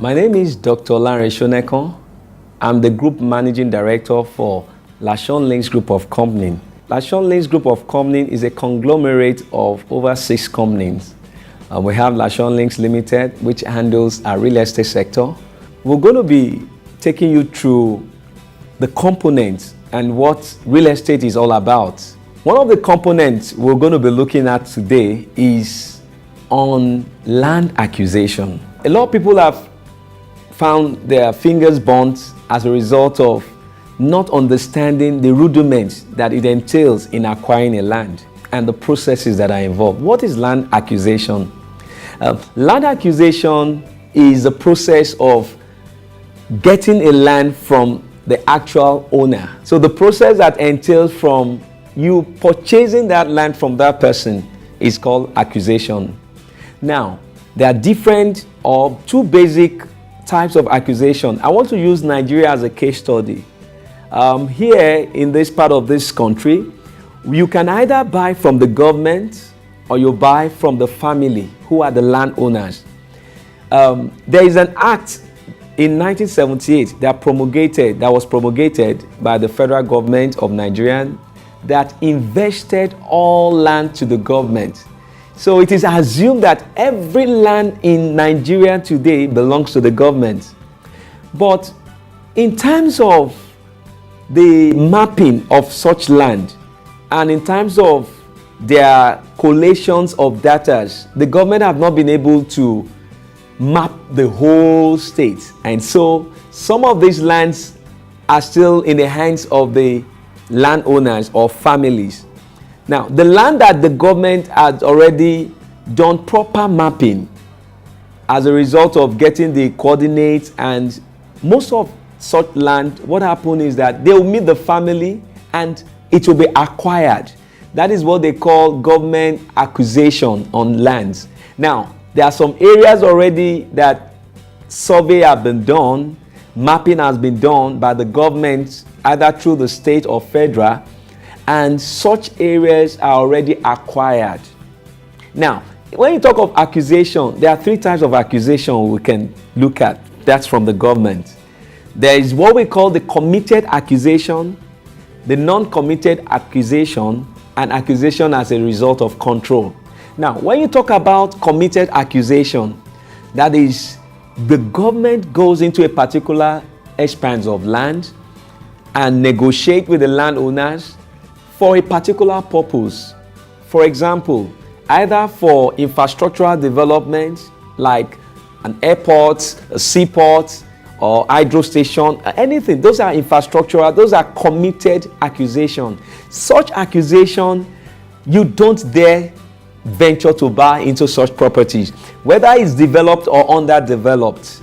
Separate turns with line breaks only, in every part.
My name is Dr. Lanre Shonekon. I'm the Group Managing Director for Lashon Links Group of Company. Lashon Links Group of Company is a conglomerate of over 6 companies. We have Lashon Links Limited, which handles our real estate sector. We're going to be taking you through the components and what real estate is all about. One of the components we're going to be looking at today is on land acquisition. A lot of people have found their fingers burnt as a result of not understanding the rudiments that it entails in acquiring a land and the processes that are involved. What is land acquisition? Land acquisition is the process of getting a land from the actual owner. So the process that entails from you purchasing that land from that person is called acquisition. Now, there are different or 2 basic types of acquisition. I want to use Nigeria as a case study. Here in this part of this country, you can either buy from the government or you buy from the family who are the landowners. There is an act in 1978 that was promulgated by the federal government of Nigeria that invested all land to the government. So it is assumed that every land in Nigeria today belongs to the government. But in terms of the mapping of such land and in terms of their collations of data, the government have not been able to map the whole state. And so some of these lands are still in the hands of the landowners or families. Now, the land that the government has already done proper mapping as a result of getting the coordinates, and most of such land, what happens is that they will meet the family and it will be acquired. That is what they call government acquisition on lands. Now, there are some areas already that survey have been done, mapping has been done by the government, either through the state or federal, and such areas are already acquired. Now, when you talk of acquisition, there are 3 types of acquisition we can look at. That's from the government. There is what we call the committed acquisition, the non-committed acquisition, and acquisition as a result of control. Now, when you talk about committed acquisition, that is the government goes into a particular expanse of land and negotiate with the landowners for a particular purpose. For example, either for infrastructural development like an airport, a seaport, or hydro station, anything. Those are infrastructural, those are committed acquisition. Such acquisition, you don't dare venture to buy into such properties, whether it's developed or underdeveloped.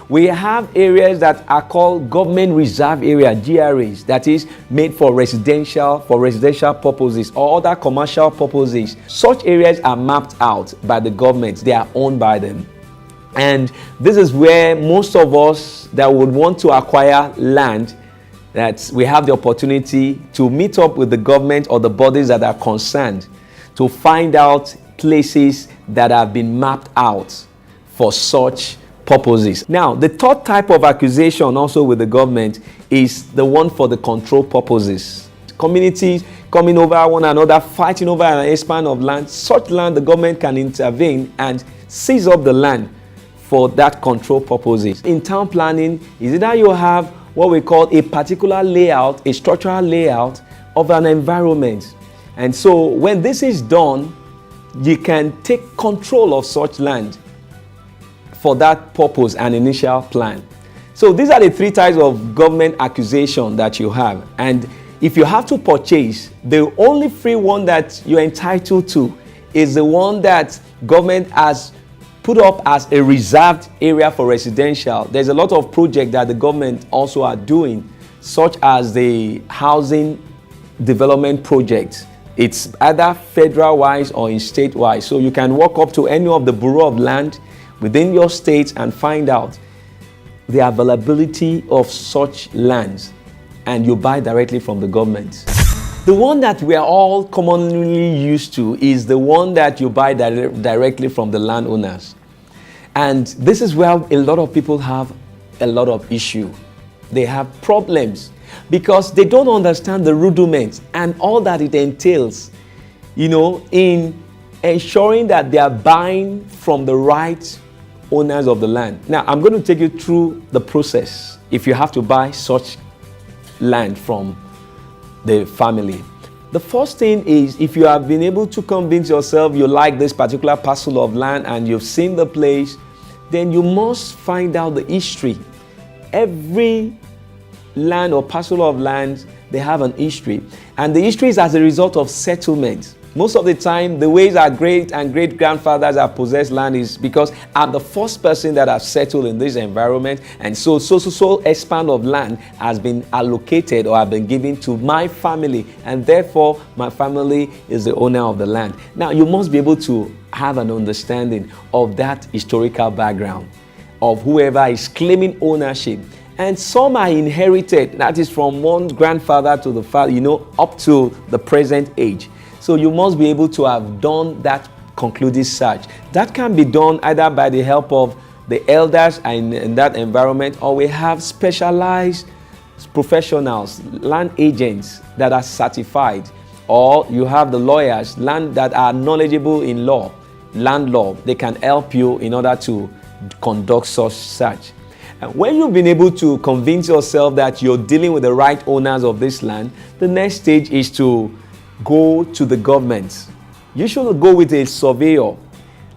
We have areas that are called government reserve area, GRAs, that is made for residential purposes or other commercial purposes. Such areas are mapped out by the government. They are owned by them. And this is where most of us that would want to acquire land, that we have the opportunity to meet up with the government or the bodies that are concerned to find out places that have been mapped out for such purposes. Now, the 3rd type of acquisition also with the government is the one for the control purposes. Communities coming over one another, fighting over an expanse of land. Such land, the government can intervene and seize up the land for that control purposes. In town planning, is either you have what we call a particular layout, a structural layout of an environment. And so when this is done, you can take control of such land for that purpose and initial plan. So these are the 3 types of government acquisition that you have. And if you have to purchase, the only free one that you're entitled to is the one that government has put up as a reserved area for residential. There's a lot of projects that the government also are doing, such as the housing development projects. It's either federal-wise or in state-wise. So you can walk up to any of the Bureau of Land within your state and find out the availability of such lands, and you buy directly from the government. The one that we are all commonly used to is the one that you buy directly from the landowners. And this is where a lot of people have a lot of issue. They have problems because they don't understand the rudiments and all that it entails, in ensuring that they are buying from the right owners of the land. Now, I'm going to take you through the process if you have to buy such land from the family. The first thing is, if you have been able to convince yourself you like this particular parcel of land and you've seen the place, then you must find out the history. Every land or parcel of land, they have an history. And the history is as a result of settlement. Most of the time, the ways our great and great grandfathers have possessed land is because I'm the first person that has settled in this environment, and so expand of land has been allocated or have been given to my family, and therefore my family is the owner of the land. Now, you must be able to have an understanding of that historical background of whoever is claiming ownership. And some are inherited, that is from one grandfather to the father, up to the present age. So you must be able to have done that conclusive search. That can be done either by the help of the elders in that environment, or we have specialized professionals, land agents that are certified, or you have the lawyers, land that are knowledgeable in law, land law. They can help you in order to conduct such search. And when you've been able to convince yourself that you're dealing with the right owners of this land, the next stage is to go to the government. You should go with a surveyor.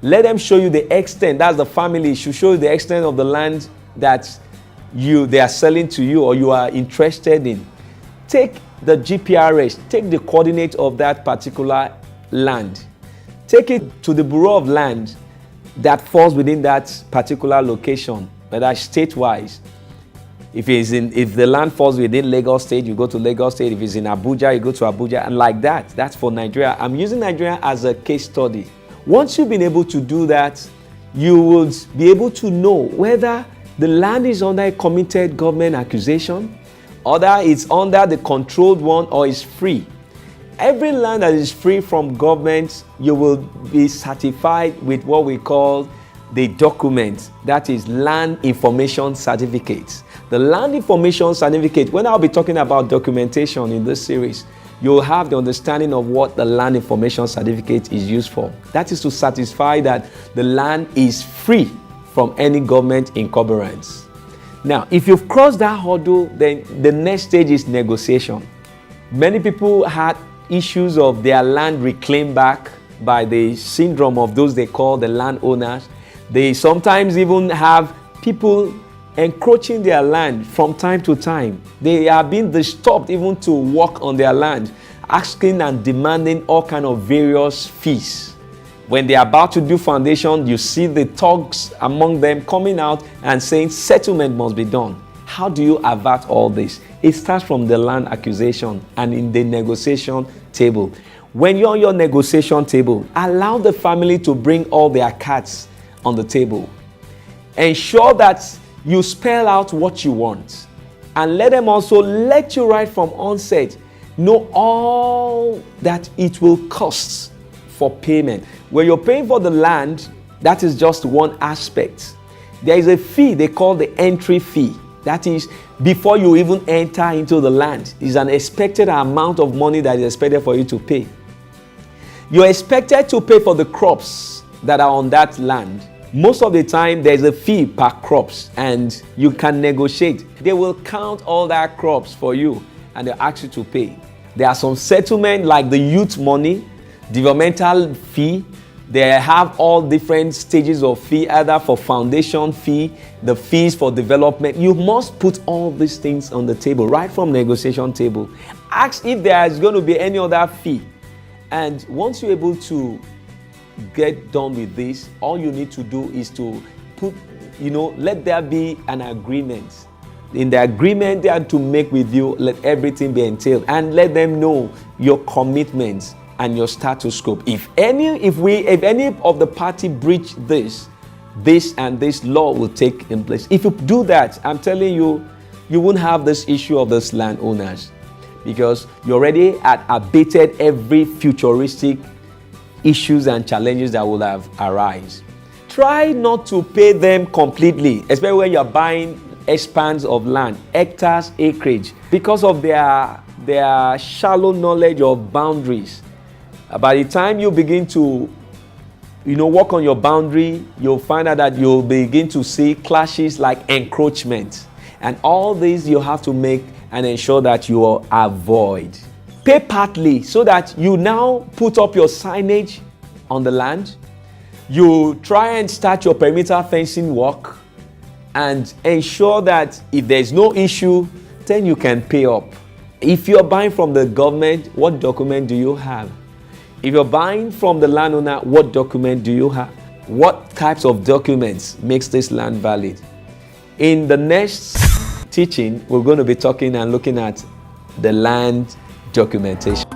Let them show you the extent. That's the family should show you the extent of the land that they are selling to you or you are interested in. Take the GPRS, take the coordinate of that particular land. Take it to the Bureau of Land that falls within that particular location, whether state-wise. If the land falls within Lagos State, you go to Lagos State. If it's in Abuja, you go to Abuja, and like that. That's for Nigeria. I'm using Nigeria as a case study. Once you've been able to do that, you will be able to know whether the land is under a committed government accusation, whether it's under the controlled one, or is free. Every land that is free from government, you will be certified with what we call the document, that is land information certificate. The land information certificate, when I'll be talking about documentation in this series, you'll have the understanding of what the land information certificate is used for. That is to satisfy that the land is free from any government encumbrance. Now, if you've crossed that hurdle, then the next stage is negotiation. Many people had issues of their land reclaimed back by the syndrome of those they call the landowners. They sometimes even have people encroaching their land from time to time. They are being disturbed even to work on their land, asking and demanding all kinds of various fees. When they are about to do foundation, you see the thugs among them coming out and saying settlement must be done. How do you avert all this? It starts from the land accusation and in the negotiation table. When you're on your negotiation table, allow the family to bring all their cards on the table. Ensure that you spell out what you want, and let them also let you right from onset know all that it will cost for payment. When you're paying for the land, that is just one aspect. There is a fee they call the entry fee. That is, before you even enter into the land, is an expected amount of money that is expected for you to pay. You're expected to pay for the crops that are on that land. Most of the time, there's a fee per crops, and you can negotiate. They will count all that crops for you, and they'll ask you to pay. There are some settlement like the youth money, developmental fee. They have all different stages of fee, either for foundation fee, the fees for development. You must put all these things on the table, right from negotiation table. Ask if there is going to be any other fee. And once you're able to get done with this, all you need to do is to put, let there be an agreement. In the agreement they are to make with you, let everything be entailed, and let them know your commitments and your status scope. If any of the party breach this and this law will take in place. If you do that, I'm telling you, you won't have this issue of these landowners, because you already had abated every futuristic issues and challenges that will have arise. try not to pay them completely, especially when you're buying expanse of land, hectares, acreage, because of their shallow knowledge of boundaries. By the time you begin to work on your boundary, you'll find out that you'll begin to see clashes like encroachment. And all these you have to make and ensure that you avoid. Pay partly so that you now put up your signage on the land. You try and start your perimeter fencing work and ensure that if there's no issue, then you can pay up. If you're buying from the government, what document do you have? If you're buying from the landowner, what document do you have? What types of documents makes this land valid? In the next teaching, we're going to be talking and looking at the land documentation.